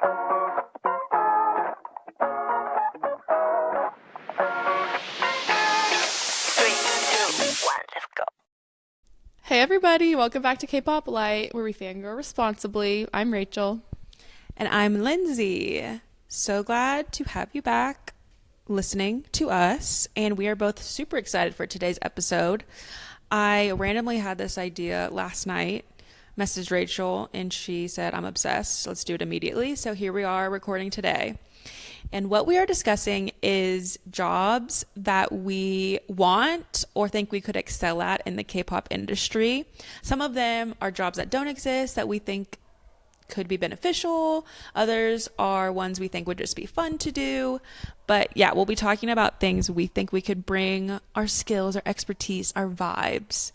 Hey everybody, welcome back to Kpop Light, where we fangirl responsibly. I'm Rachel. And I'm Lindsay. So glad to have you back listening to us. And we are both super excited for today's episode. I randomly had this idea last night, messaged Rachel, and she said, I'm obsessed. Let's do it immediately. So here we are recording today. And what we are discussing is jobs that we want or think we could excel at in the K-pop industry. Some of them are jobs that don't exist that we think could be beneficial. Others are ones we think would just be fun to do. But yeah, we'll be talking about things we think we could bring our skills, our expertise, our vibes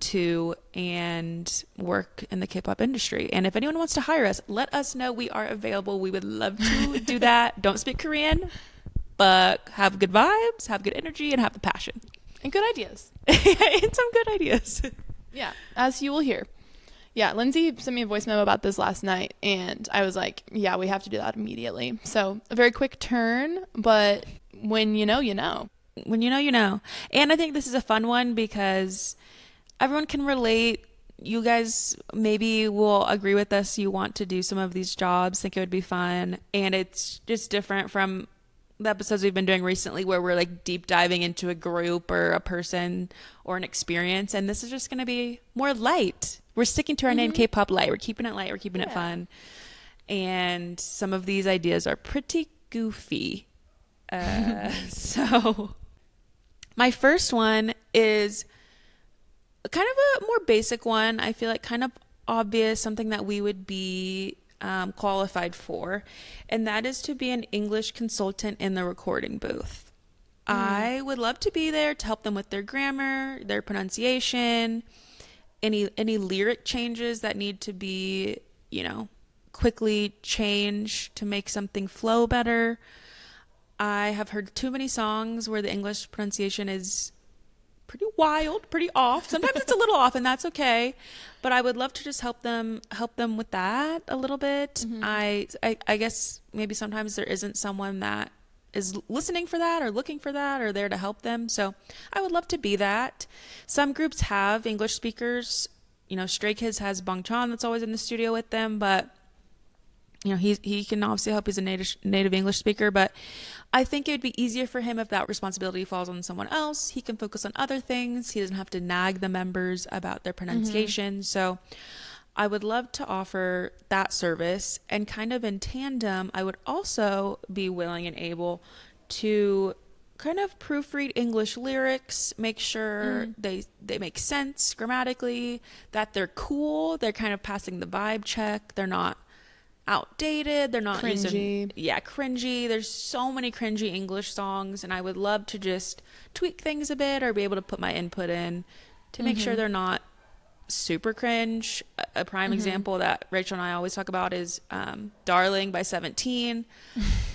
to and work in the K-pop industry. And if anyone wants to hire us, let us know. We are available. We would love to do that. Don't speak Korean, but have good vibes, have good energy, and have the passion. And good ideas. And some good ideas. Yeah, as you will hear. Yeah, Lindsay sent me a voice memo about this last night, and I was like, yeah, we have to do that immediately. So a very quick turn, but when you know, you know. When you know, you know. And I think this is a fun one because everyone can relate. You guys maybe will agree with us. You want to do some of these jobs, think it would be fun. And it's just different from the episodes we've been doing recently where we're like deep diving into a group or a person or an experience. And this is just going to be more light. We're sticking to our name, K-pop Light. We're keeping it light. We're keeping it fun. And some of these ideas are pretty goofy. So my first one is kind of a more basic one. I feel like kind of obvious, something that we would be qualified for, and that is to be an English consultant in the recording booth. I would love to be there to help them with their grammar, their pronunciation, any lyric changes that need to be, quickly changed to make something flow better. I have heard too many songs where the English pronunciation is pretty wild, pretty off. Sometimes it's a little off, and that's okay. But I would love to just help them with that a little bit. I guess maybe sometimes there isn't someone that is listening for that or looking for that or there to help them. So I would love to be that. Some groups have English speakers. Stray Kids has Bang Chan that's always in the studio with them, but he can obviously help. He's a native English speaker, but I think it would be easier for him if that responsibility falls on someone else. He can focus on other things. He doesn't have to nag the members about their pronunciation. So I would love to offer that service, and kind of in tandem, I would also be willing and able to kind of proofread English lyrics, make sure they make sense grammatically, that they're cool, they're kind of passing the vibe check, they're not outdated, they're not cringy. Cringy. There's so many cringy English songs, and I would love to just tweak things a bit or be able to put my input in to make sure they're not super cringe. A prime example that Rachel and I always talk about is Darling by 17.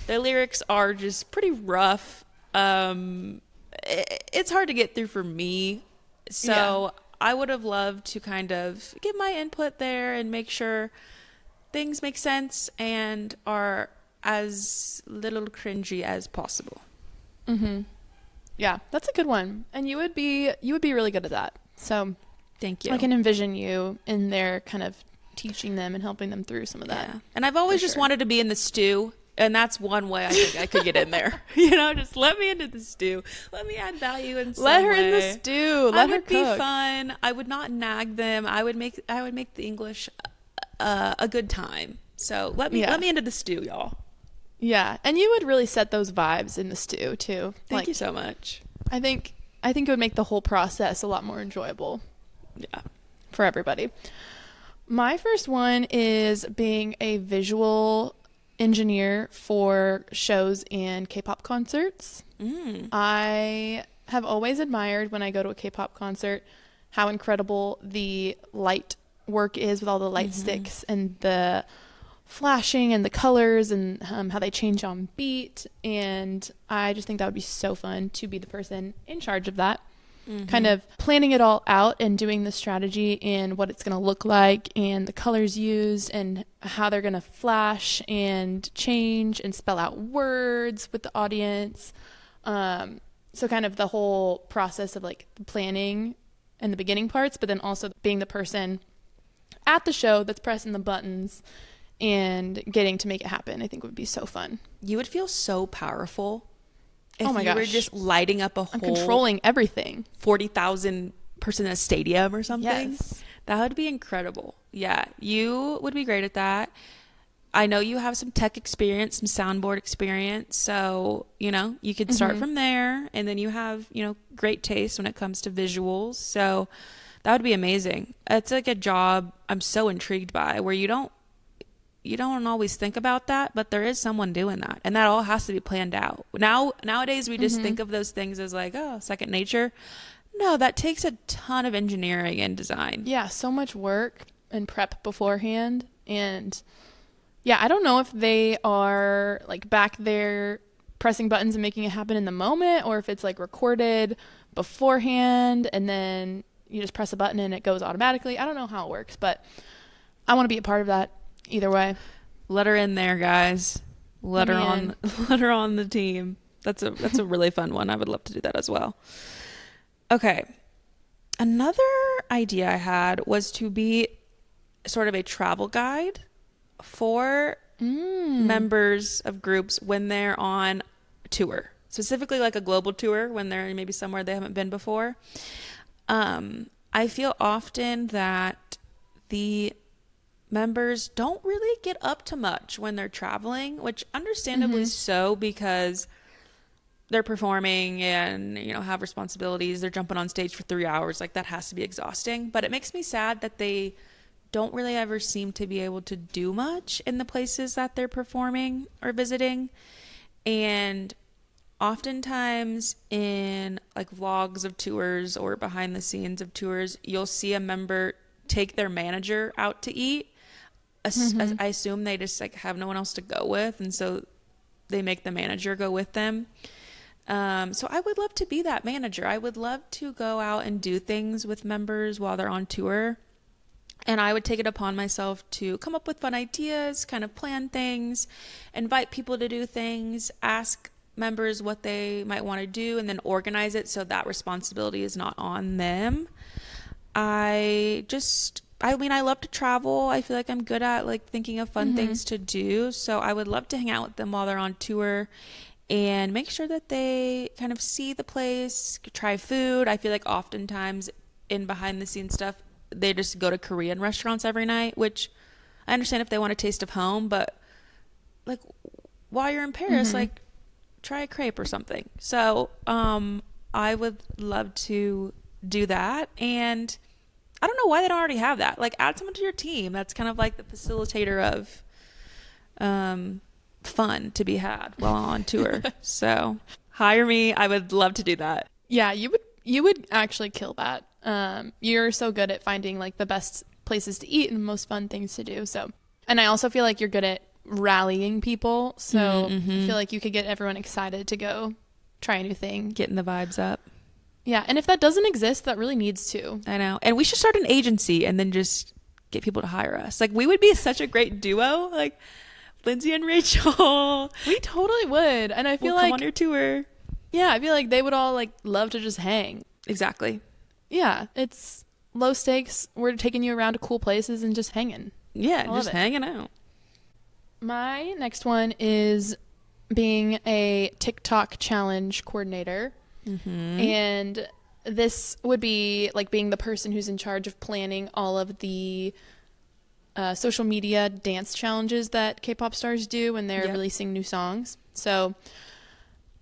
Their lyrics are just pretty rough. It's hard to get through for me, so I would have loved to kind of give my input there and make sure things make sense and are as little cringy as possible. Yeah, that's a good one. And you would be really good at that. So thank you. I can envision you in there kind of teaching them and helping them through some of that. Yeah. And I've always just wanted to be in the stew. And that's one way I think I could get in there. Just let me into the stew. Let me add value in some way. Let her in the stew. Let her cook. It would be fun. I would not nag them. I would make the English a good time. So let me into the stew, y'all. Yeah, and you would really set those vibes in the stew too. Thank you so much. I think it would make the whole process a lot more enjoyable. Yeah, for everybody. My first one is being a visual engineer for shows and K-pop concerts. I have always admired when I go to a K-pop concert how incredible the light work is with all the light sticks and the flashing and the colors and how they change on beat. And I just think that would be so fun to be the person in charge of that. kind of planning it all out and doing the strategy and what it's going to look like and the colors used and how they're going to flash and change and spell out words with the audience. So kind of the whole process of like the planning and the beginning parts, but then also being the person at the show that's pressing the buttons and getting to make it happen, I think would be so fun. You would feel so powerful if oh my you gosh. were just lighting up a whole controlling everything. 40,000 person in a stadium or something. Yes. That would be incredible. Yeah, you would be great at that. I know you have some tech experience, some soundboard experience. So, you know, you could start from there, and then you have, you know, great taste when it comes to visuals. So that would be amazing. It's like a job I'm so intrigued by, where you don't always think about that, but there is someone doing that, and that all has to be planned out. Nowadays we just think of those things as like, oh, second nature. No, that takes a ton of engineering and design. Yeah, so much work and prep beforehand. And yeah, I don't know if they are like back there pressing buttons and making it happen in the moment, or if it's like recorded beforehand and then you just press a button and it goes automatically. I don't know how it works, but I want to be a part of that either way. Let her in there, guys. Let her on the team. That's a really fun one. I would love to do that as well. Okay. Another idea I had was to be sort of a travel guide for members of groups when they're on tour, specifically like a global tour, when they're maybe somewhere they haven't been before. I feel often that the members don't really get up to much when they're traveling, which understandably so, because they're performing and, you know, have responsibilities. They're jumping on stage for 3 hours. Like, that has to be exhausting. But it makes me sad that they don't really ever seem to be able to do much in the places that they're performing or visiting. And oftentimes in like vlogs of tours or behind the scenes of tours, you'll see a member take their manager out to eat. I assume they just like have no one else to go with, and so they make the manager go with them. So I would love to be that manager. I would love to go out and do things with members while they're on tour. And I would take it upon myself to come up with fun ideas, kind of plan things, invite people to do things, ask members what they might want to do, and then organize it so that responsibility is not on them. I love to travel. I feel like I'm good at like thinking of fun things to do. So I would love to hang out with them while they're on tour and make sure that they kind of see the place, try food. I feel like oftentimes in behind the scenes stuff, they just go to Korean restaurants every night, which I understand if they want a taste of home, but like while you're in Paris, like try a crepe or something. So I would love to do that. And I don't know why they don't already have that. Like, add someone to your team that's kind of like the facilitator of fun to be had while on tour. So hire me. I would love to do that. Yeah, you would actually kill that. You're so good at finding like the best places to eat and most fun things to do. So, and I also feel like you're good at rallying people. So I feel like you could get everyone excited to go try a new thing. Getting the vibes up. Yeah. And if that doesn't exist, that really needs to. I know. And we should start an agency and then just get people to hire us. Like, we would be such a great duo. Like Lindsay and Rachel. We totally would. And I feel we'll come on your tour. Yeah. I feel like they would all like love to just hang. Exactly. Yeah. It's low stakes. We're taking you around to cool places and just hanging. Yeah. Just hanging out. My next one is being a TikTok challenge coordinator. And this would be like being the person who's in charge of planning all of the social media dance challenges that K-pop stars do when they're releasing new songs. So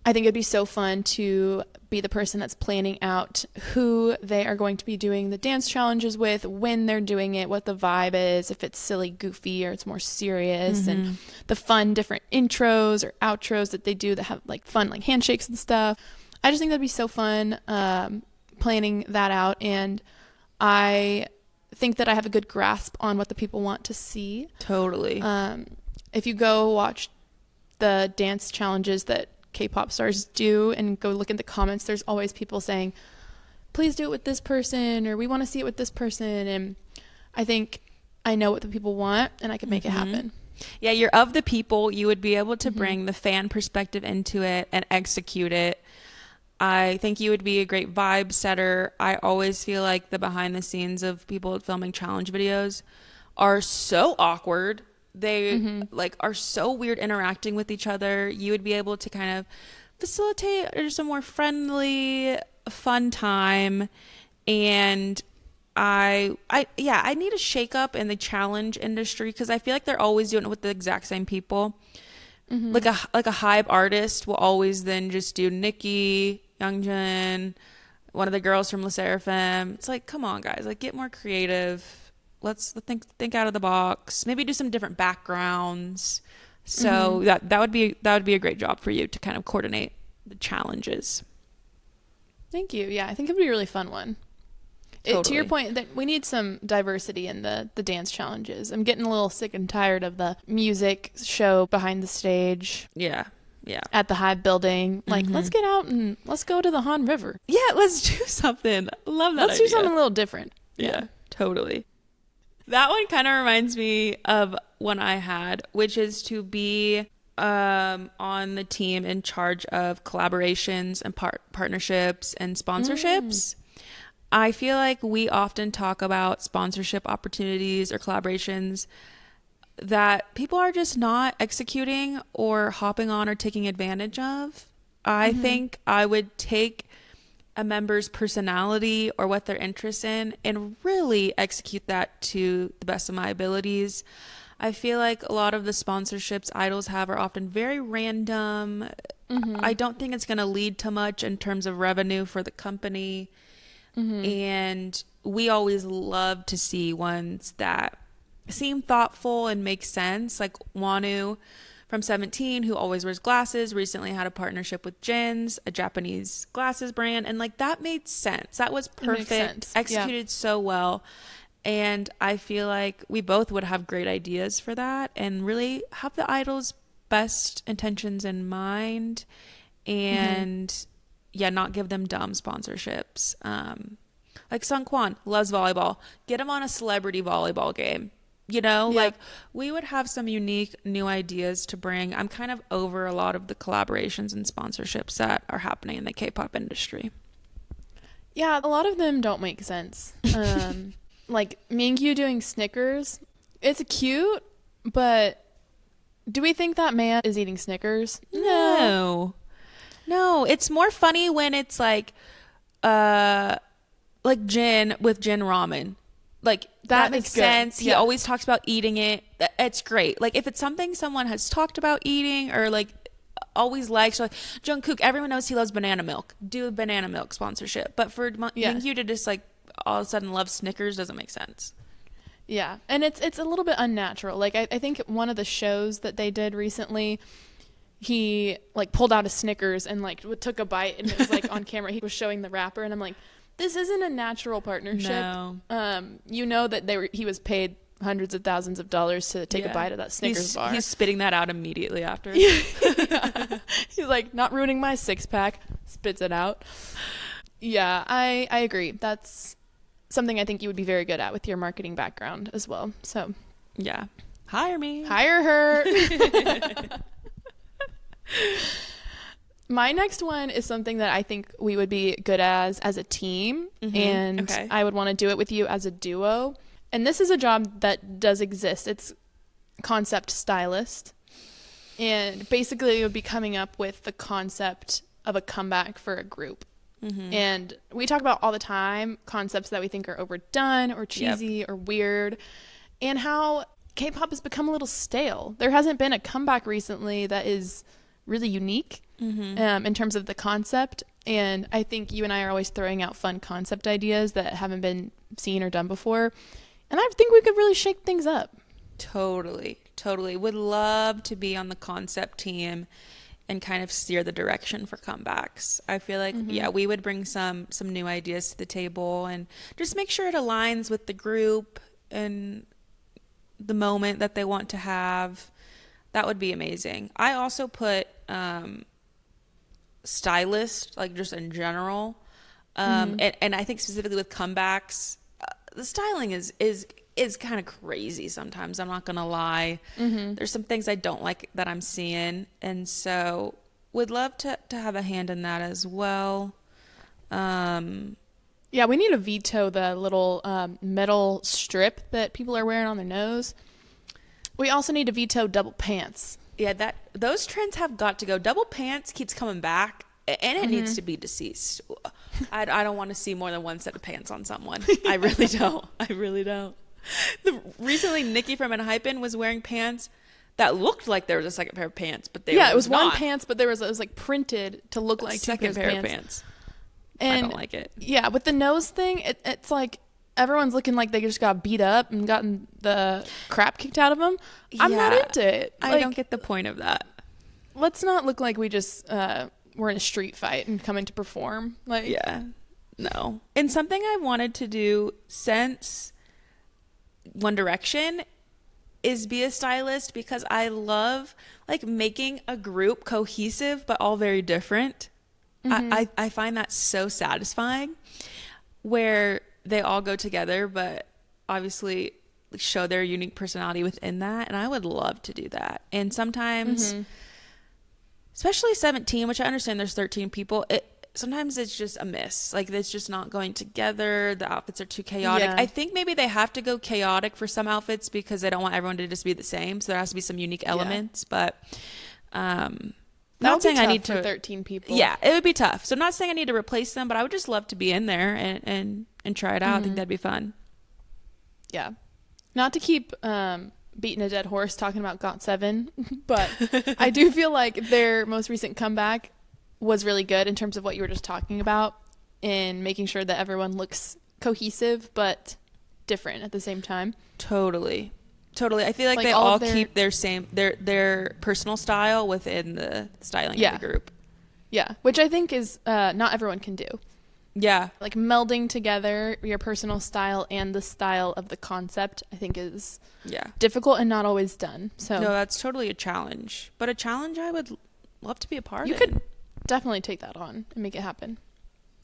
I think it'd be so fun to be the person that's planning out who they are going to be doing the dance challenges with, when they're doing it, what the vibe is, if it's silly, goofy, or it's more serious, and the fun different intros or outros that they do that have like fun like handshakes and stuff. I just think that'd be so fun planning that out, and I think that I have a good grasp on what the people want to see. Totally. If you go watch the dance challenges that K-pop stars do and go look at the comments, there's always people saying, please do it with this person, or we want to see it with this person. And I think I know what the people want, and I can make it happen. Yeah, you're of the people. You would be able to bring the fan perspective into it and execute it. I think you would be a great vibe setter. I always feel like the behind the scenes of people filming challenge videos are so awkward. They like are so weird interacting with each other. You would be able to kind of facilitate just a more friendly, fun time. And I need a shake up in the challenge industry, because I feel like they're always doing it with the exact same people. Like a hype artist will always then just do Nikki, Youngjin, one of the girls from Le Sserafim. It's like, come on, guys, like get more creative. Let's think out of the box. Maybe do some different backgrounds. So that would be a great job for you to kind of coordinate the challenges. Thank you. Yeah, I think it'd be a really fun one. Totally. To your point, that we need some diversity in the dance challenges. I'm getting a little sick and tired of the music show behind the stage. Yeah. At the Hive building. Like, let's get out and let's go to the Han River. Yeah, let's do something. Love that Let's idea. do something a little different. Yeah, totally. That one kind of reminds me of one I had, which is to be on the team in charge of collaborations and partnerships and sponsorships. I feel like we often talk about sponsorship opportunities or collaborations that people are just not executing or hopping on or taking advantage of. I think I would take a member's personality or what they're interested in and really execute that to the best of my abilities. I feel like a lot of the sponsorships idols have are often very random. I don't think it's going to lead to much in terms of revenue for the company. And we always love to see ones that seem thoughtful and make sense. Like Wanu from 17, who always wears glasses, recently had a partnership with Jin's, a Japanese glasses brand. And like that made sense. That was perfect, executed so well. And I feel like we both would have great ideas for that and really have the idol's best intentions in mind. And not give them dumb sponsorships. Like Sung Kwan loves volleyball. Get him on a celebrity volleyball game. Like we would have some unique new ideas to bring. I'm kind of over a lot of the collaborations and sponsorships that are happening in the K-pop industry. Yeah, a lot of them don't make sense. Like Mingyu doing Snickers. It's cute, but do we think that man is eating Snickers? No, it's more funny when it's like Jin with Jin ramen. Like that makes sense. He always talks about eating it. It's great. Like if it's something someone has talked about eating or like always likes, like Jungkook, everyone knows he loves banana milk. Do a banana milk sponsorship. But for Mingyu to just like all of a sudden love Snickers doesn't make sense. Yeah, and it's a little bit unnatural. Like I think one of the shows that they did recently, he like pulled out a Snickers and like took a bite, and it was like on camera. He was showing the wrapper, and I'm like, this isn't a natural partnership. No. That he was paid hundreds of thousands of dollars to take a bite of that Snickers bar. He's spitting that out immediately after. Yeah. He's like, not ruining my six-pack. Spits it out. Yeah, I agree. That's something I think you would be very good at with your marketing background as well. So yeah, hire me. Hire her. My next one is something that I think we would be good as a team, and I would want to do it with you as a duo. And this is a job that does exist. It's concept stylist. And basically it would be coming up with the concept of a comeback for a group. And we talk about all the time concepts that we think are overdone or cheesy or weird, and how K-pop has become a little stale. There hasn't been a comeback recently that is really unique in terms of the concept. And I think you and I are always throwing out fun concept ideas that haven't been seen or done before. And I think we could really shake things up. Totally. Would love to be on the concept team and kind of steer the direction for comebacks. I feel like, we would bring some new ideas to the table and just make sure it aligns with the group and the moment that they want to have. That would be amazing. I also put stylist, like just in general. And I think specifically with comebacks, the styling is kind of crazy sometimes. I'm not going to lie. There's some things I don't like that I'm seeing. And so would love to have a hand in that as well. Yeah, we need to veto the little metal strip that people are wearing on their nose. We also need to veto double pants. Yeah, those trends have got to go. Double pants keeps coming back, and it needs to be deceased. I don't want to see more than one set of pants on someone. I really don't. I really don't. Recently, Nikki from Enhypen was wearing pants that looked like there was a second pair of pants, but it was one not. pants, but it was like printed to look like second pair of pants. And I don't like it. Yeah, with the nose thing, it's like everyone's looking like they just got beat up and gotten the crap kicked out of them. I'm not into it. I don't get the point of that. Let's not look like we just were in a street fight and coming to perform. No. And something I wanted to do since One Direction is be a stylist, because I love like making a group cohesive but all very different. I find that so satisfying, where they all go together but obviously show their unique personality within that. And I would love to do that. And sometimes, especially 17, which I understand there's 13 people, sometimes it's just a miss. Like, it's just not going together. The outfits are too chaotic. I think maybe they have to go chaotic for some outfits because they don't want everyone to just be the same. So there has to be some unique elements. But not saying I need to 13 people. Yeah, it would be tough. So I'm not saying I need to replace them, but I would just love to be in there and try it out. I think that'd be fun. Yeah. Not to keep beating a dead horse talking about GOT7, but I do feel like their most recent comeback was really good in terms of what you were just talking about, in making sure that everyone looks cohesive but different at the same time. Totally. I feel like they all keep their personal style within the styling of the group. Yeah, which I think is not everyone can do. Yeah. Like melding together your personal style and the style of the concept, I think is difficult and not always done. So no, that's totally a challenge. But a challenge I would love to be a part of. You could definitely take that on and make it happen.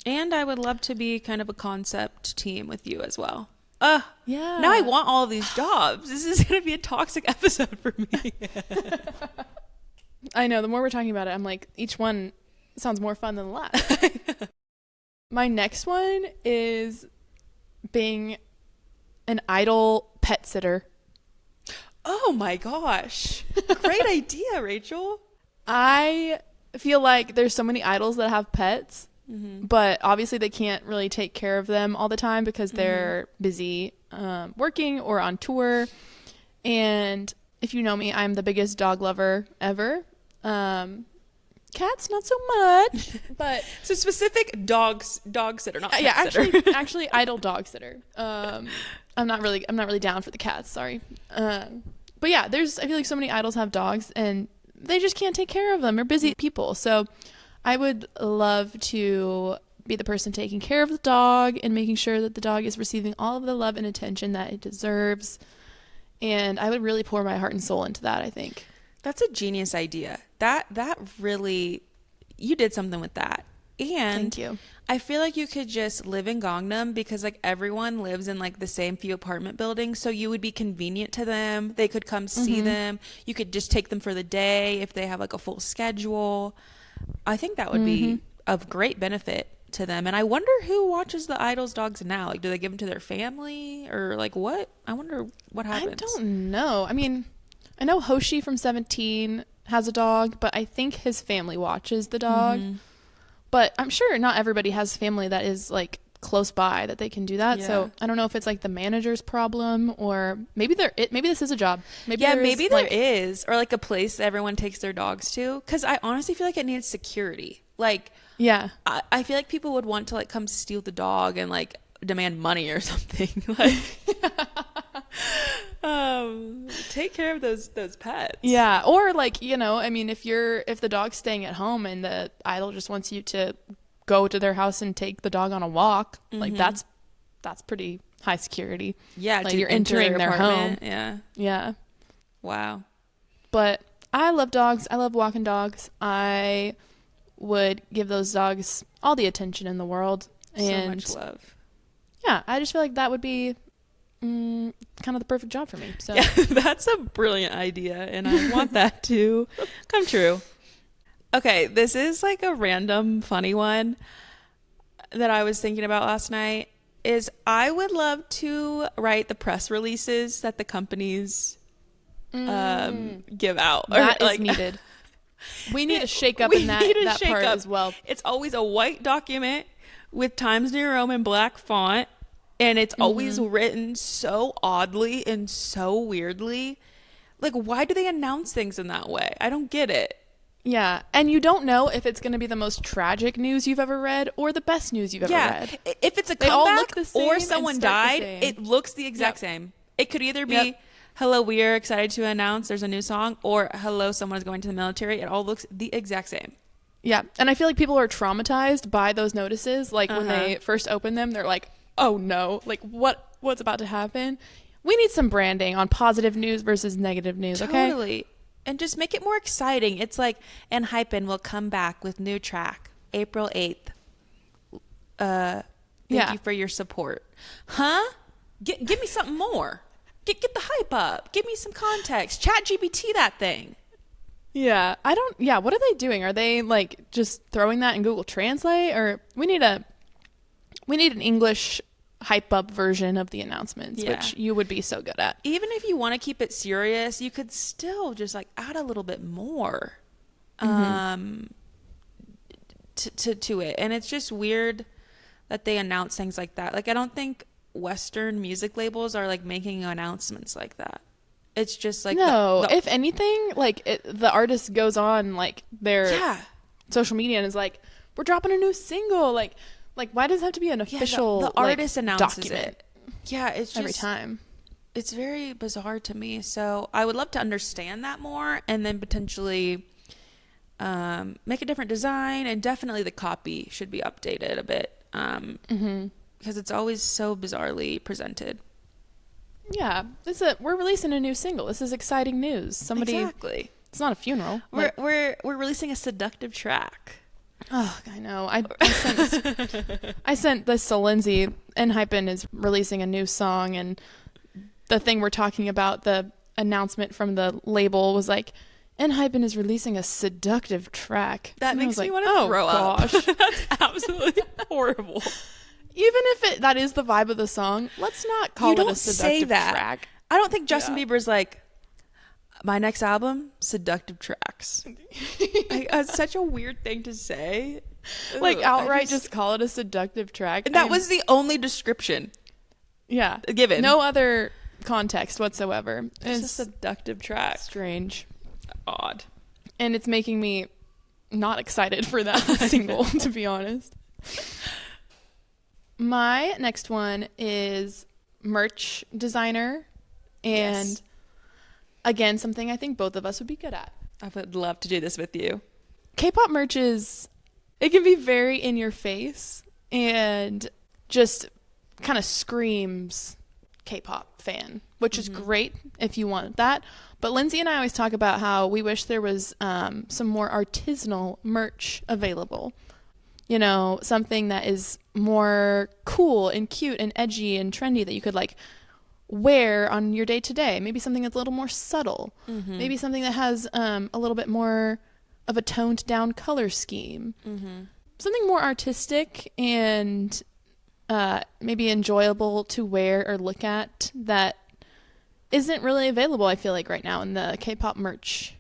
And I would love to be kind of a concept team with you as well. Yeah. Now I want all of these jobs. This is going to be a toxic episode for me. I know. The more we're talking about it, I'm like, each one sounds more fun than the last. My next one is being an idol pet sitter. Oh my gosh. Great idea, Rachel. I feel like there's so many idols that have pets. But obviously they can't really take care of them all the time because they're busy working or on tour. And if you know me, I'm the biggest dog lover ever. Cats, not so much. But so specific dog sitter, not pet sitter. actually idol dog sitter. I'm not really down for the cats. Sorry. But yeah, I feel like so many idols have dogs and they just can't take care of them. They're busy people. So I would love to be the person taking care of the dog and making sure that the dog is receiving all of the love and attention that it deserves. And I would really pour my heart and soul into that, I think. That's a genius idea. That really, you did something with that. And thank you. I feel like you could just live in Gangnam because like everyone lives in like the same few apartment buildings. So you would be convenient to them. They could come see them. You could just take them for the day if they have like a full schedule. I think that would be of great benefit to them. And I wonder who watches the idols dogs now. Like, do they give them to their family or like what? I wonder what happens. I don't know. I mean, I know Hoshi from 17 has a dog, but I think his family watches the dog. But I'm sure not everybody has family that is like close by that they can do that. So I don't know if it's like the manager's problem or maybe this is a job. Maybe there is, or like a place that everyone takes their dogs to. Cause I honestly feel like it needs security. Like, I feel like people would want to like come steal the dog and like demand money or something. Like, take care of those pets. Yeah. Or like, you know, I mean, if the dog's staying at home and the idol just wants you to go to their house and take the dog on a walk, like that's pretty high security. Yeah. Like you're entering their home. Yeah. Yeah. Wow. But I love dogs. I love walking dogs. I would give those dogs all the attention in the world. And so much love. Yeah, I just feel like that would be kind of the perfect job for me. So yeah, that's a brilliant idea, and I want that to come true. Okay, this is like a random funny one that I was thinking about last night. Is I would love to write the press releases that the companies give out. That is needed. We need a shake up in that part as well. It's always a white document with Times New Roman black font, and it's always written so oddly and so weirdly. Like, why do they announce things in that way? I don't get it. Yeah, and you don't know if it's going to be the most tragic news you've ever read or the best news you've ever read. If it's a comeback or someone died, it looks the exact same. It could either be, hello, we are excited to announce there's a new song, or hello, someone is going to the military. It all looks the exact same. Yeah, and I feel like people are traumatized by those notices. Like, when they first open them, they're like, oh no, like what's about to happen? We need some branding on positive news versus negative news, okay? Totally. And just make it more exciting. It's like, and Hypen will come back with new track April 8th. Thank you for your support. Huh? Give me something more. Get the hype up. Give me some context. Chat GPT that thing. Yeah. What are they doing? Are they like just throwing that in Google Translate, or we need an English hype up version of the announcements, which you would be so good at. Even if you want to keep it serious, you could still just like add a little bit more to it. And it's just weird that they announce things like that. Like, I don't think Western music labels are like making announcements like that. It's just like, no, if anything, like the artist goes on like their social media and is like, we're dropping a new single. Like why does it have to be an official the artist announces document? it. Yeah, it's just every time. It's very bizarre to me. So I would love to understand that more, and then potentially make a different design, and definitely the copy should be updated a bit because it's always so bizarrely presented. Yeah, we're releasing a new single. This is exciting news. Exactly. It's not a funeral. We're releasing a seductive track. Oh, I know. I sent this to Lindsay, and Hypen is releasing a new song, and the thing we're talking about, the announcement from the label was like, and Hypen is releasing a seductive track. That makes me want to throw up. That's absolutely horrible. Even if that is the vibe of the song, let's not call it a seductive track. I don't think Justin Bieber's like, my next album, seductive tracks. It's such a weird thing to say. Like, outright just call it a seductive track. And that was the only description. Yeah. Given. No other context whatsoever. It's a seductive track. Strange. Odd. And it's making me not excited for that single, to be honest. My next one is merch designer. And again, something I think both of us would be good at. I would love to do this with you. K-pop merch it can be very in your face and just kind of screams K-pop fan, which is great if you want that. But Lindsay and I always talk about how we wish there was some more artisanal merch available. You know, something that is more cool and cute and edgy and trendy that you could like wear on your day to day. Maybe something that's a little more subtle. Maybe something that has a little bit more of a toned down color scheme. Something more artistic and maybe enjoyable to wear or look at that isn't really available, I feel like, right now in the K-pop merch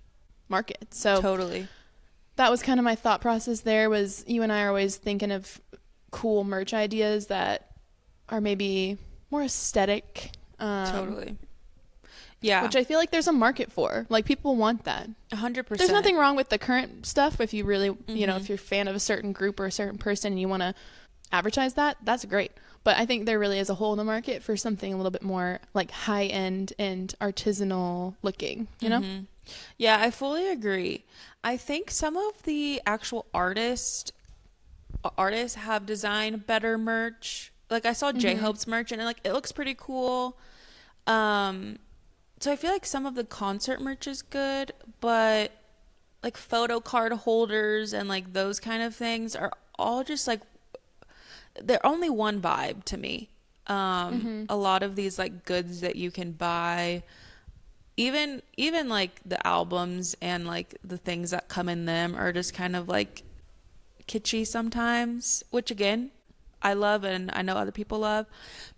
market. So totally. That was kind of my thought process there. Was you and I are always thinking of cool merch ideas that are maybe more aesthetic. Totally. Yeah. Which I feel like there's a market for. Like, people want that. 100%. There's nothing wrong with the current stuff. If you really, you know, if you're a fan of a certain group or a certain person and you want to advertise that, that's great. But I think there really is a hole in the market for something a little bit more like high end and artisanal looking, you know? Yeah, I fully agree. I think some of the actual artists have designed better merch. Like, I saw J-Hope's merch and it looks pretty cool. So I feel like some of the concert merch is good, but like photo card holders and like those kind of things are all just like, they're only one vibe to me. A lot of these like goods that you can buy, even like the albums and like the things that come in them are just kind of like kitschy sometimes, which again, I love and I know other people love,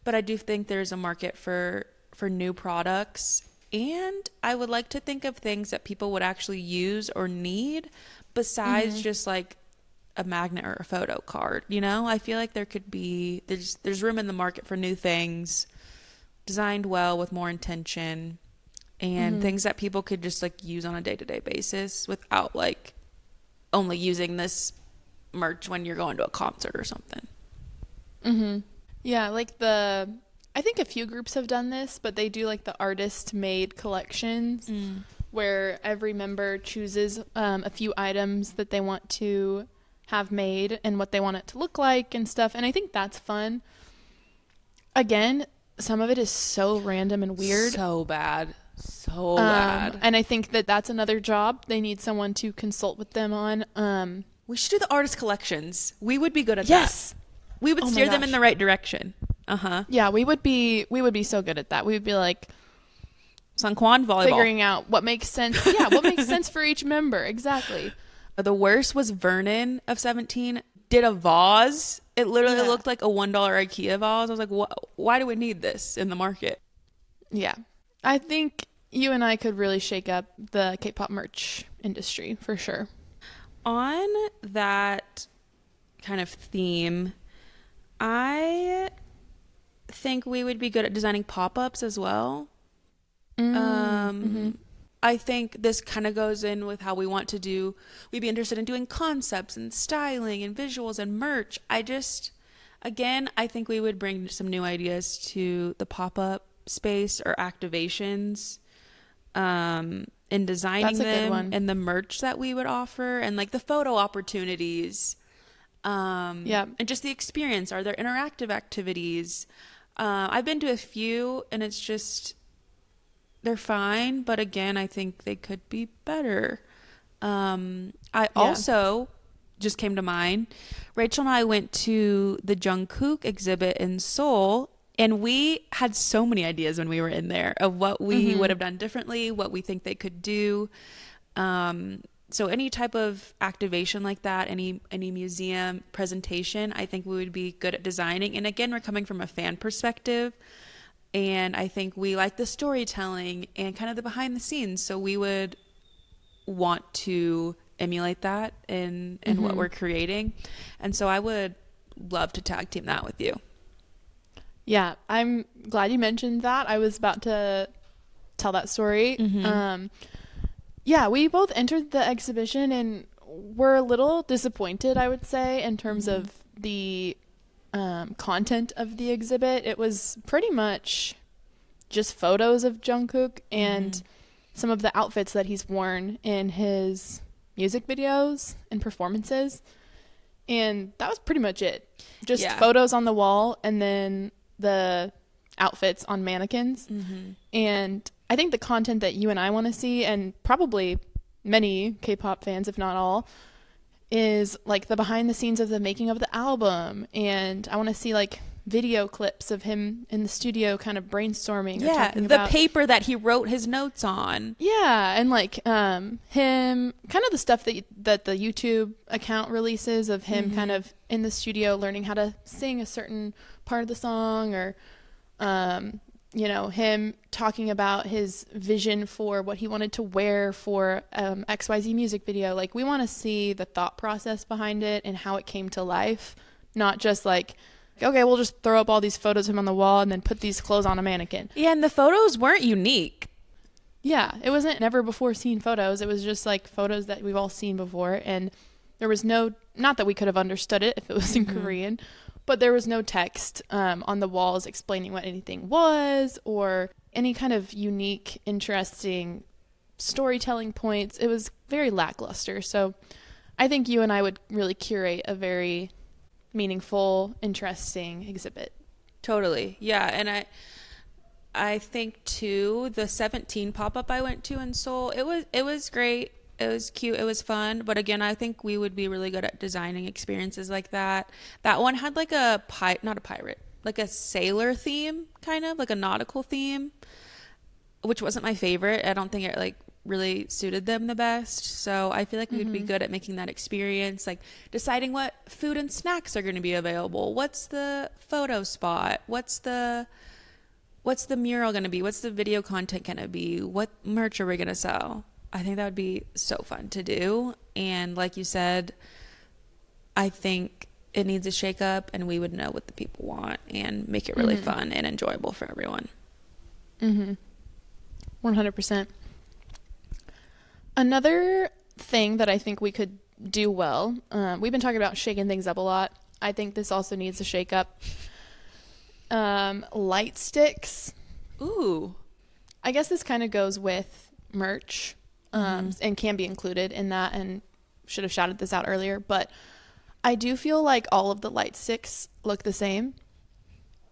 but I do think there's a market for new products, and I would like to think of things that people would actually use or need besides just like a magnet or a photo card. You know, I feel like there's room in the market for new things designed well with more intention, and things that people could just like use on a day-to-day basis without like only using this merch when you're going to a concert or something. Yeah, like I think a few groups have done this, but they do like the artist made collections where every member chooses a few items that they want to have made and what they want it to look like and stuff. And I think that's fun. Again, some of it is so random and weird. So bad. So bad. And I think that that's another job. They need someone to consult with them on. We should do the artist collections. We would be good at yes. that. We would steer them in the right direction. Yeah, we would be so good at that. We would be like San Juan volleyball. Figuring out what makes sense. Yeah, what makes sense for each member. Exactly. The worst was Vernon of 17 did a vase. It literally looked like a $1 IKEA vase. I was like, why do we need this in the market? Yeah. I think you and I could really shake up the K-pop merch industry for sure. On that kind of theme, I think we would be good at designing pop-ups as well. I think this kind of goes in with how we'd be interested in doing concepts and styling and visuals and merch. I think we would bring some new ideas to the pop-up space or activations in designing them and the merch that we would offer and like the photo opportunities. And just the experience. Are there interactive activities? I've been to a few and it's just, they're fine, but again, I think they could be better. Also just came to mind, Rachel and I went to the Jungkook exhibit in Seoul, and we had so many ideas when we were in there of what we would have done differently, what we think they could do. So any type of activation like that, any museum presentation, I think we would be good at designing. And again, we're coming from a fan perspective. And I think we like the storytelling and kind of the behind the scenes. So we would want to emulate that in what we're creating. And so I would love to tag team that with you. Yeah, I'm glad you mentioned that. I was about to tell that story. Yeah, we both entered the exhibition and were a little disappointed, I would say, in terms of the content of the exhibit. It was pretty much just photos of Jungkook and some of the outfits that he's worn in his music videos and performances. And that was pretty much it. Just photos on the wall and then the outfits on mannequins. And I think the content that you and I want to see, and probably many K-pop fans, if not all, is like the behind the scenes of the making of the album. And I want to see like video clips of him in the studio kind of brainstorming. Yeah, the paper that he wrote his notes on. Yeah, and like him, kind of the stuff that the YouTube account releases of him kind of in the studio learning how to sing a certain part of the song, or him talking about his vision for what he wanted to wear for XYZ music video. Like, we want to see the thought process behind it and how it came to life, not just like, okay, we'll just throw up all these photos of him on the wall and then put these clothes on a mannequin. Yeah, and the photos weren't unique. Yeah, it wasn't never before seen photos. It was just like photos that we've all seen before, and there was not that we could have understood it if it was in Korean, but there was no text on the walls explaining what anything was or any kind of unique, interesting storytelling points. It was very lackluster. So I think you and I would really curate a very meaningful, interesting exhibit. Totally. Yeah. And I think too, the 17 pop-up I went to in Seoul, it was great. It was cute. It was fun. But again, I think we would be really good at designing experiences like that. That one had like not a pirate, like a sailor theme, kind of like a nautical theme, which wasn't my favorite. I don't think it like really suited them the best. So I feel like we would be good at making that experience, like deciding what food and snacks are going to be available. What's the photo spot? What's the mural going to be? What's the video content going to be? What merch are we going to sell? I think that would be so fun to do. And like you said, I think it needs a shake up, and we would know what the people want and make it really fun and enjoyable for everyone. 100%. Another thing that I think we could do well, we've been talking about shaking things up a lot. I think this also needs a shake up. Light sticks. Ooh. I guess this kind of goes with merch, and can be included in that, and should have shouted this out earlier, but I do feel like all of the light sticks look the same,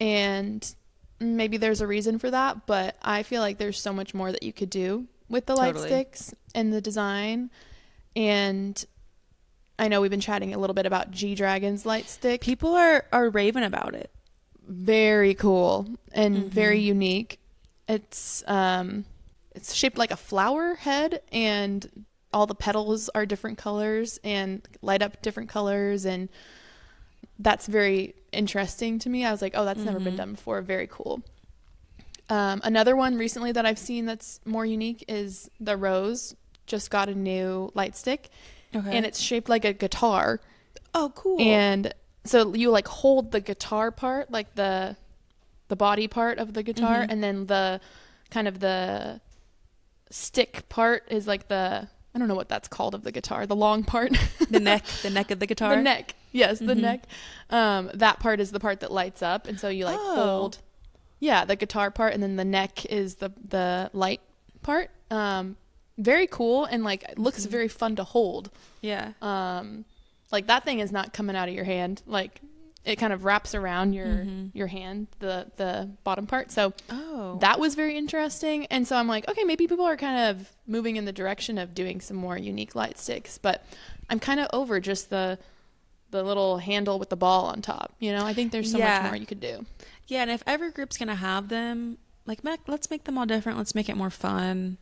and maybe there's a reason for that, but I feel like there's so much more that you could do with the light sticks and the design. And I know we've been chatting a little bit about G-Dragon's light stick. People are raving about it. Very cool and very unique. It's shaped like a flower head, and all the petals are different colors and light up different colors, and that's very interesting to me. I was like, oh, that's never been done before. Very cool. Another one recently that I've seen that's more unique is the Rose just got a new light stick, and it's shaped like a guitar. Oh, cool. And so you like hold the guitar part, like the body part of the guitar, and then the kind of the stick part is like I don't know what that's called of the guitar, the long part. the neck of the guitar. The neck. Yes, the neck. That part is the part that lights up, and so you like hold the guitar part, and then the neck is the light part. Very cool, and like it looks very fun to hold. Yeah. Like that thing is not coming out of your hand. Like it kind of wraps around your hand, the bottom part. So that was very interesting. And so I'm like, okay, maybe people are kind of moving in the direction of doing some more unique light sticks, but I'm kind of over just the little handle with the ball on top. You know, I think there's so much more you could do. Yeah. And if every group's going to have them, like, let's make them all different. Let's make it more fun.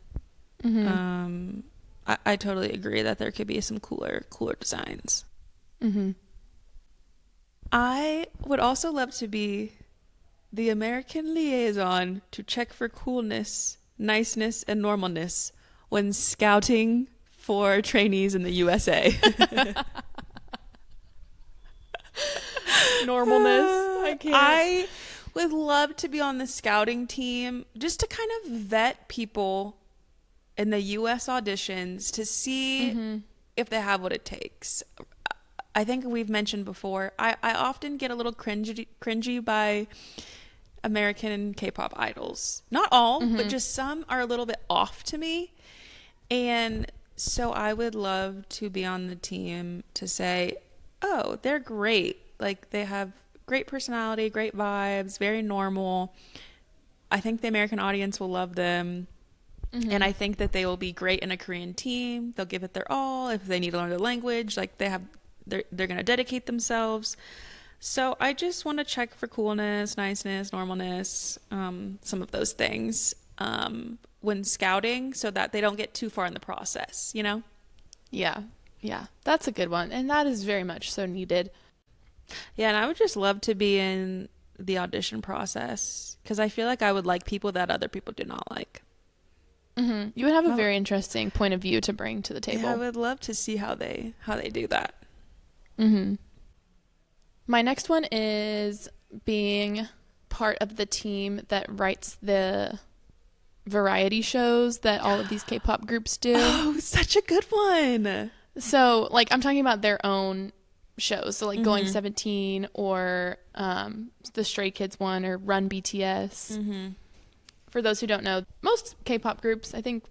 I totally agree that there could be some cooler designs. I would also love to be the American liaison to check for coolness, niceness, and normalness when scouting for trainees in the USA. Normalness. I can't. I would love to be on the scouting team just to kind of vet people in the US auditions to see if they have what it takes. I think we've mentioned before, I often get a little cringy by American K-pop idols. Not all, but just some are a little bit off to me. And so I would love to be on the team to say, oh, they're great. Like they have great personality, great vibes, very normal. I think the American audience will love them. And I think that they will be great in a Korean team. They'll give it their all. If they need to learn the language, like they're going to dedicate themselves. So I just want to check for coolness, niceness, normalness, some of those things when scouting, so that they don't get too far in the process, you know? Yeah, that's a good one, and that is very much so needed. Yeah, and I would just love to be in the audition process, because I feel like I would like people that other people do not like. You would have a very interesting point of view to bring to the table. Yeah, I would love to see how they do that. My next one is being part of the team that writes the variety shows that all of these K-pop groups do. Oh, such a good one. So, like, I'm talking about their own shows. So, like, Going 17 or the Stray Kids one or Run BTS. For those who don't know, most K-pop groups, I think,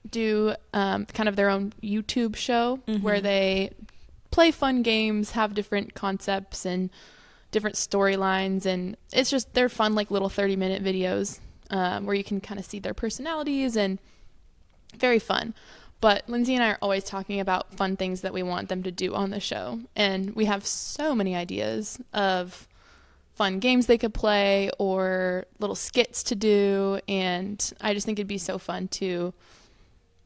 do kind of their own YouTube show where they play fun games, have different concepts and different storylines, and it's just they're fun, like little 30-minute videos where you can kind of see their personalities, and very fun. But Lindsay and I are always talking about fun things that we want them to do on the show. And we have so many ideas of fun games they could play or little skits to do. And I just think it'd be so fun to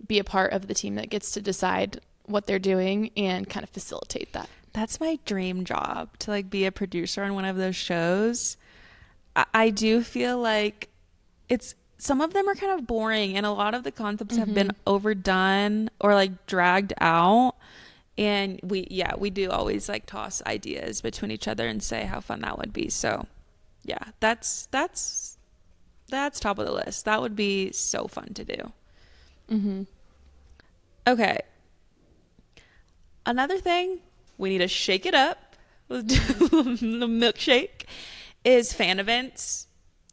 be a part of the team that gets to decide what they're doing and kind of facilitate that. That's my dream job, to like be a producer on one of those shows. I do feel like some of them are kind of boring, and a lot of the concepts have been overdone or like dragged out. And we do always like toss ideas between each other and say how fun that would be. So yeah, that's top of the list. That would be so fun to do. Mm-hmm. Okay. Another thing we need to shake it up, the milkshake, is fan events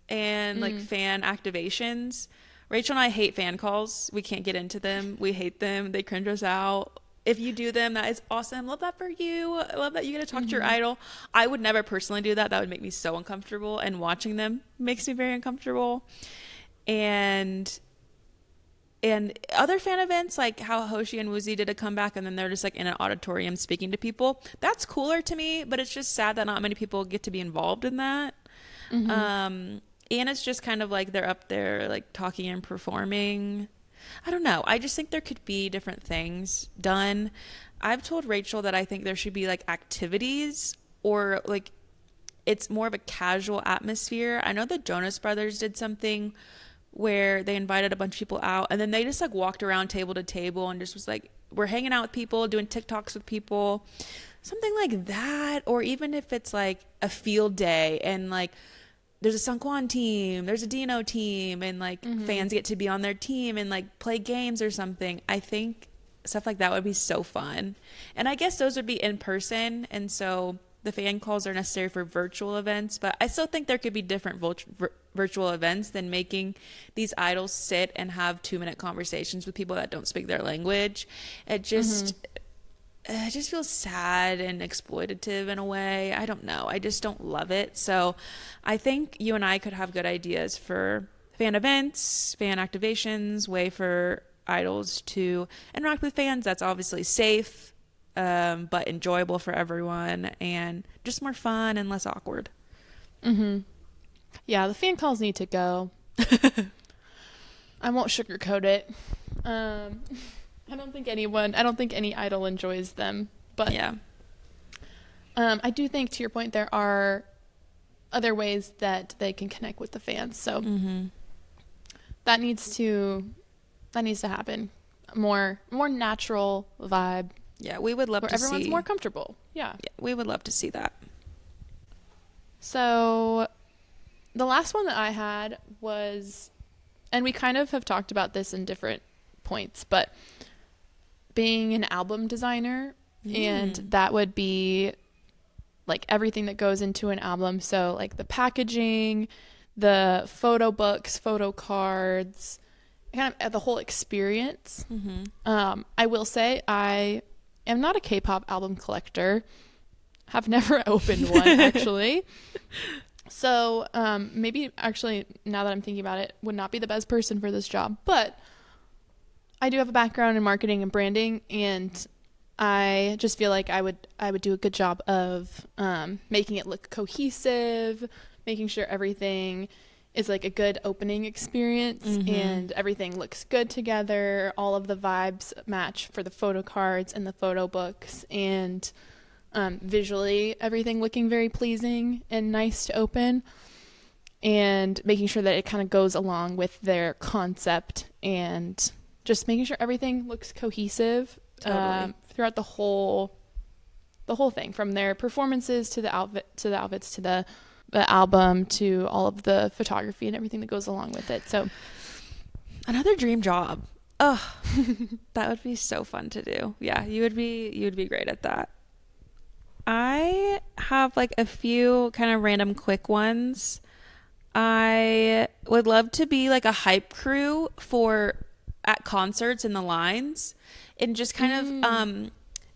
and like fan activations. Rachel and I hate fan calls. We can't get into them. We hate them. They cringe us out. If you do them, that is awesome. Love that for you. I love that you get to talk to your idol. I would never personally do that. That would make me so uncomfortable, and watching them makes me very uncomfortable. And other fan events, like how Hoshi and Woozy did a comeback and then they're just like in an auditorium speaking to people, that's cooler to me, but it's just sad that not many people get to be involved in that. And it's just kind of like they're up there like talking and performing. I don't know. I just think there could be different things done. I've told Rachel that I think there should be like activities, or like it's more of a casual atmosphere. I know the Jonas Brothers did something where they invited a bunch of people out and then they just like walked around table to table and just was like, we're hanging out with people, doing TikToks with people, something like that. Or even if it's like a field day and like there's a Sungkwan team, there's a Dino team, and like fans get to be on their team and like play games or something. I think stuff like that would be so fun. And I guess those would be in person, and so the fan calls are necessary for virtual events, but I still think there could be different virtual events than making these idols sit and have 2-minute conversations with people that don't speak their language. It just feels sad and exploitative in a way. I don't know. I just don't love it. So I think you and I could have good ideas for fan events, fan activations, way for idols to interact with fans that's obviously safe, but enjoyable for everyone and just more fun and less awkward. Yeah, the fan calls need to go. I won't sugarcoat it. I don't think any idol enjoys them, but yeah. I do think, to your point, there are other ways that they can connect with the fans. So that needs to happen. More natural vibe. Yeah, we would love to see. Where everyone's more comfortable. Yeah, we would love to see that. So the last one that I had was, and we kind of have talked about this in different points, but being an album designer, and that would be like everything that goes into an album. So like the packaging, the photo books, photo cards, kind of the whole experience. I will say I am not a K-pop album collector. Have never opened one, actually. So maybe actually, now that I'm thinking about it, would not be the best person for this job. But I do have a background in marketing and branding, and I just feel like I would do a good job of making it look cohesive, making sure everything is like a good opening experience and everything looks good together. All of the vibes match for the photo cards and the photo books, and visually everything looking very pleasing and nice to open, and making sure that it kind of goes along with their concept, and just making sure everything looks cohesive throughout the whole thing, from their performances to the outfits to the album to all of the photography and everything that goes along with it. So another dream job. Oh, that would be so fun to do. Yeah, you would be great at that. I have like a few kind of random quick ones. I would love to be like a hype crew at concerts in the lines, and just kind of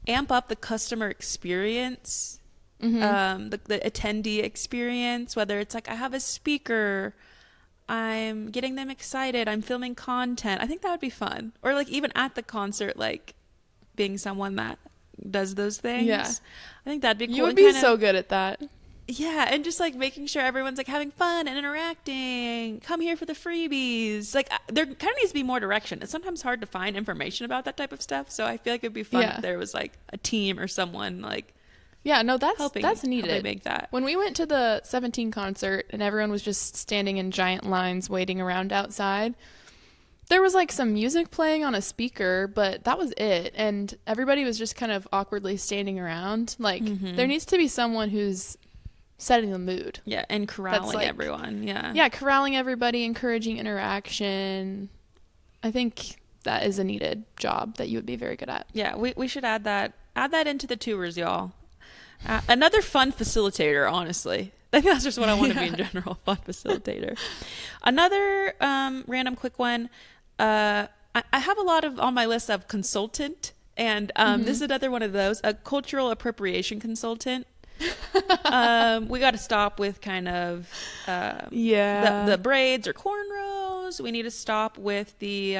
amp up the customer experience, the attendee experience, whether it's like I have a speaker, I'm getting them excited. I'm filming content. I think that would be fun. Or like even at the concert, like being someone that does those things. Yeah. I think that'd be cool. You would be so good at that. Yeah, and just like making sure everyone's like having fun and interacting. Come here for the freebies. Like there kind of needs to be more direction. It's sometimes hard to find information about that type of stuff. So I feel like it'd be fun if there was like a team or someone like that's needed. Make that. When we went to the 17 concert and everyone was just standing in giant lines waiting around outside, there was like some music playing on a speaker, but that was it. And everybody was just kind of awkwardly standing around. Like there needs to be someone who's setting the mood. Yeah, and corralling everyone. Yeah, corralling everybody, encouraging interaction. I think that is a needed job that you would be very good at. Yeah, we should add that into the tours, y'all. Another fun facilitator, honestly. I think that's just what I want to be in general, fun facilitator. Another random quick one. I have a lot on my list of consultant, and this is another one of those, a cultural appropriation consultant. We got to stop with kind of the braids or cornrows. We need to stop with the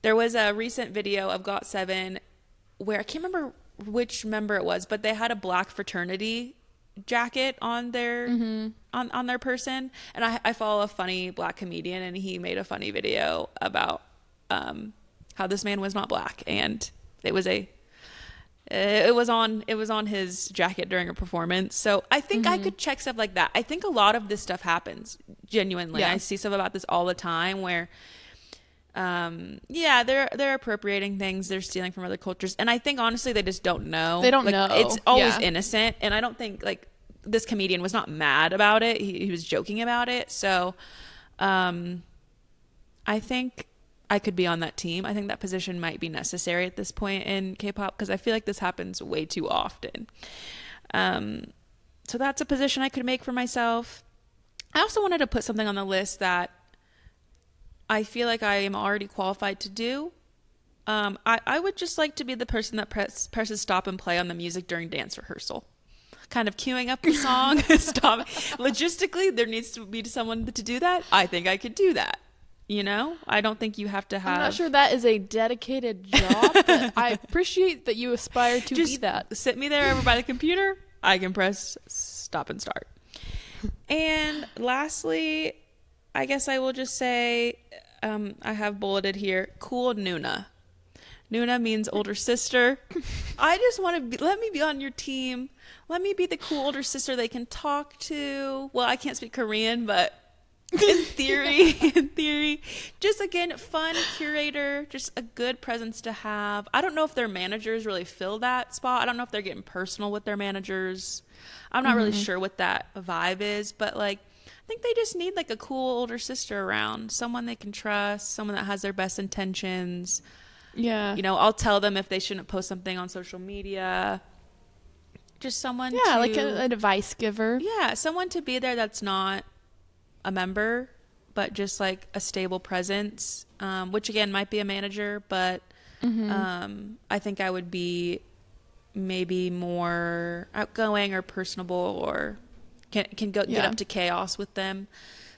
there was a recent video of GOT7 where I can't remember which member it was, but they had a black fraternity jacket on their on their person, and I follow a funny black comedian, and he made a funny video about how this man was not black, and it was on his jacket during a performance. So I think I could check stuff like that. I think a lot of this stuff happens genuinely. I see stuff about this all the time where they're appropriating things, they're stealing from other cultures, and I think honestly they just don't know. They don't know. It's always innocent, and I don't think like this comedian was not mad about it. He was joking about it. So I think I could be on that team. I think that position might be necessary at this point in K-pop because I feel like this happens way too often. So that's a position I could make for myself. I also wanted to put something on the list that I feel like I am already qualified to do. I would just like to be the person that presses stop and play on the music during dance rehearsal. Kind of queuing up the song. Stop. Logistically, there needs to be someone to do that. I think I could do that. You know? I don't think you have to have... I'm not sure that is a dedicated job, but I appreciate that you aspire to be that. Sit me there over by the computer. I can press stop and start. And lastly, I guess I will just say, I have bulleted here, cool Nuna. Nuna means older sister. I just want to let me be on your team. Let me be the cool older sister they can talk to. Well, I can't speak Korean, but in theory, just again, fun curator, just a good presence to have. I don't know if their managers really fill that spot. I don't know if they're getting personal with their managers. I'm not really sure what that vibe is, but like, I think they just need like a cool older sister around, someone they can trust, someone that has their best intentions. Yeah. You know, I'll tell them if they shouldn't post something on social media. Just someone like an advice giver. Yeah, someone to be there that's not a member, but just like a stable presence, which again might be a manager, but I think I would be maybe more outgoing or personable, or can get up to chaos with them.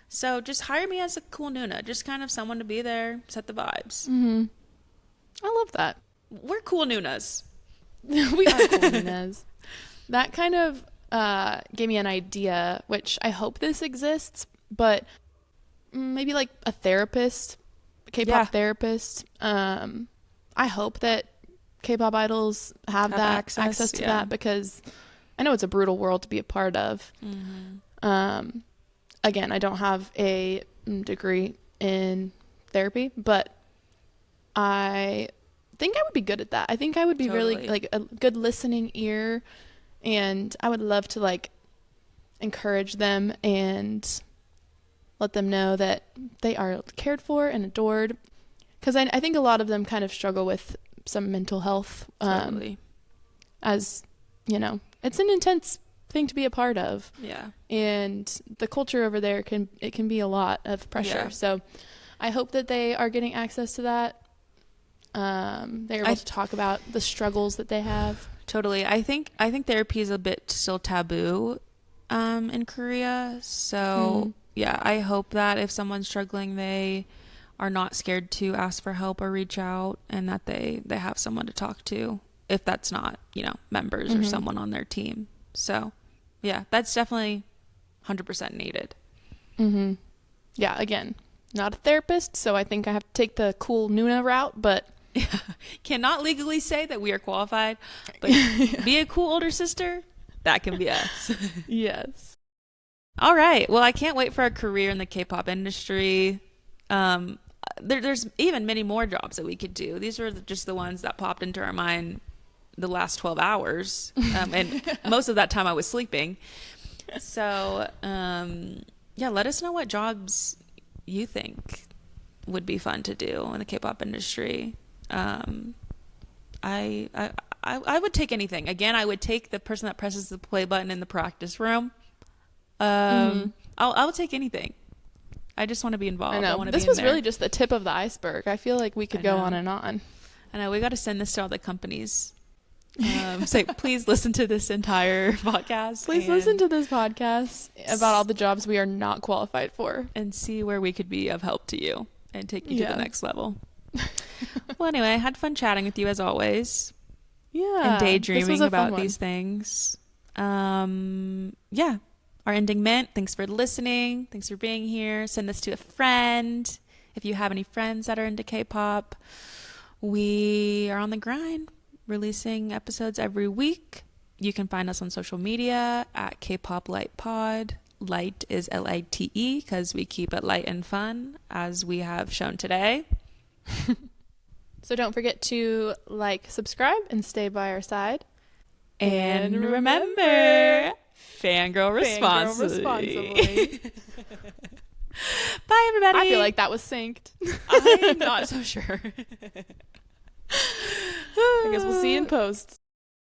So just hire me as a cool Nuna, just kind of someone to be there, set the vibes. I love that. We're cool Nunas. We are cool Nunas. That kind of gave me an idea, which I hope this exists, but maybe like a therapist, a K-pop therapist. I hope that K-pop idols have that access to that, because I know it's a brutal world to be a part of. Again, I don't have a degree in therapy, but I think I would be good at that. I think I would be really like a good listening ear, and I would love to like encourage them and let them know that they are cared for and adored, because I think a lot of them kind of struggle with some mental health. As you know, it's an intense thing to be a part of. Yeah. And the culture over there can be a lot of pressure. Yeah. So I hope that they are getting access to that. They're able to talk about the struggles that they have. Totally. I think therapy is a bit still taboo in Korea. So yeah, I hope that if someone's struggling, they are not scared to ask for help or reach out, and that they have someone to talk to if that's not, members or someone on their team. So yeah, that's definitely 100% needed. Yeah, again, not a therapist, so I think I have to take the cool Nuna route, but yeah, cannot legally say that we are qualified, but be a cool older sister, that can be us. Yes. All right, well, I can't wait for a career in the K-pop industry. There's even many more jobs that we could do. These were just the ones that popped into our mind the last 12 hours, and most of that time I was sleeping. So yeah, let us know what jobs you think would be fun to do in the K-pop industry. I would take anything. Again, I would take the person that presses the play button in the practice room. I'll take anything. I just want to be involved. I know. I want to This be in was there. really just the tip of the iceberg. I feel like we could go on and on. I know. We got to send this to all the companies. Say, please listen to this entire podcast. Please listen to this podcast about all the jobs we are not qualified for. And see where we could be of help to you and take you to the next level. Well, anyway, I had fun chatting with you as always. Yeah. And daydreaming about these things. Yeah. Our ending mint. Thanks for listening. Thanks for being here. Send this to a friend. If you have any friends that are into K-pop, we are on the grind, releasing episodes every week. You can find us on social media at Kpop Light Pod. Light is Lite because we keep it light and fun, as we have shown today. So don't forget to subscribe, and stay by our side. And remember, fangirl responsibly. Bye, everybody. I feel like that was synced. I'm not so sure. I guess we'll see you in post.